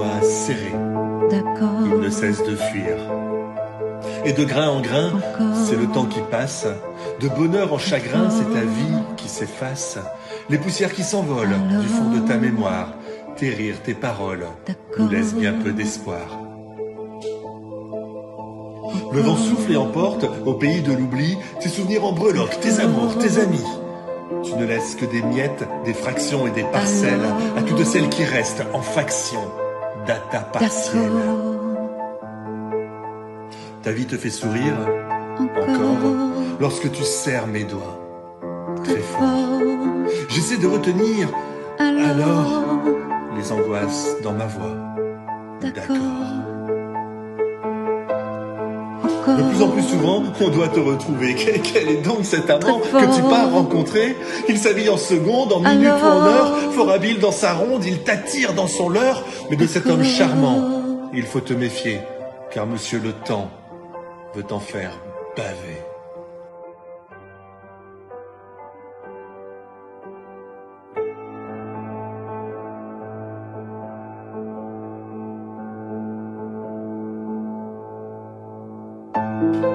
doigts serrés. D'accord. Il ne cesse de fuir. Et de grain en grain, c'est le temps qui passe. De bonheur en chagrin, c'est ta vie qui s'efface. Les poussières qui s'envolent du fond de ta mémoire. Tes rires, tes paroles nous laissent bien peu d'espoir. Le vent souffle et emporte, au pays de l'oubli, tes souvenirs en breloques, tes amours, tes amis. Tu ne laisses que des miettes, des fractions et des parcelles à toutes celles qui restent en faction, data partielle. Ta vie te fait sourire, encore, lorsque tu serres mes doigts, très fort. J'essaie de retenir, alors, les angoisses dans ma voix, d'accord. De plus en plus souvent, on doit te retrouver. Quel est donc cet amant que tu pars rencontrer? Il s'habille en secondes, en minutes ou en heures, fort habile dans sa ronde, il t'attire dans son leurre. Mais de cet homme charmant, il faut te méfier, car monsieur le temps veut t'en faire baver.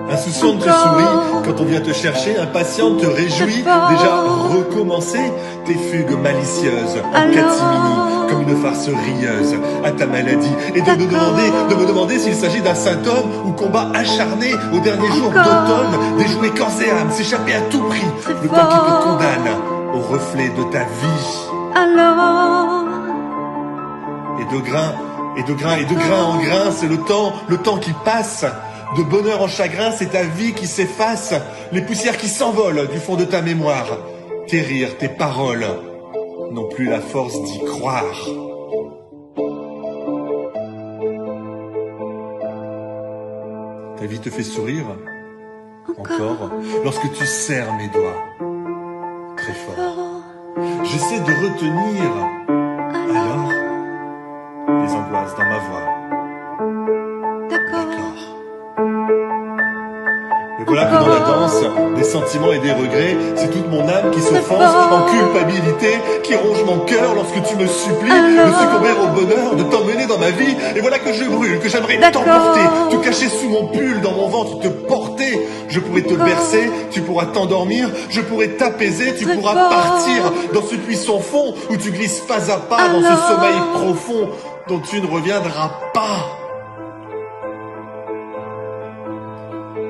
Insouciante, tu souris quand on vient te chercher, impatiente, te réjouis, déjà recommencer tes fugues malicieuses, en catimini, comme une farce rieuse à ta maladie, et de me demander s'il s'agit d'un symptôme ou combat acharné au dernier jour d'automne, déjouer corps et âme, s'échapper à tout prix, le temps qui te condamne au reflet de ta vie. Alors, Et de grain en grain, c'est le temps qui passe. De bonheur en chagrin, c'est ta vie qui s'efface, les poussières qui s'envolent du fond de ta mémoire. Tes rires, tes paroles n'ont plus la force d'y croire. Ta vie te fait sourire, encore, lorsque tu serres mes doigts, très fort. J'essaie de retenir, alors, les angoisses dans ma voix. d'accord. Et voilà que dans la danse, des sentiments et des regrets, c'est toute mon âme qui s'offense en culpabilité, qui ronge mon cœur lorsque tu me supplies de succomber au bonheur, de t'emmener dans ma vie. Et voilà que je brûle, que j'aimerais t'emporter, te cacher sous mon pull, dans mon ventre, te porter. Je pourrais te bercer, tu pourras t'endormir, je pourrais t'apaiser, tu pourras partir dans ce puits sans fond où tu glisses pas à pas dans ce sommeil profond dont tu ne reviendras pas.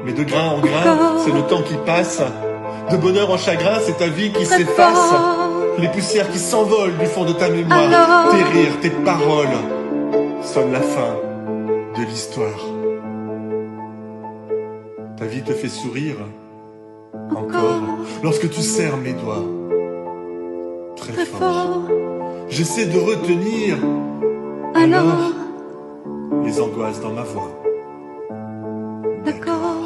Mais de grain en grain, c'est le temps qui passe. De bonheur en chagrin, c'est ta vie qui s'efface. Les poussières qui s'envolent du fond de ta mémoire. Tes rires, tes paroles sonnent la fin de l'histoire. Ta vie te fait sourire, encore, lorsque tu serres mes doigts, très fort. J'essaie de retenir, alors, les angoisses dans ma voix. D'accord.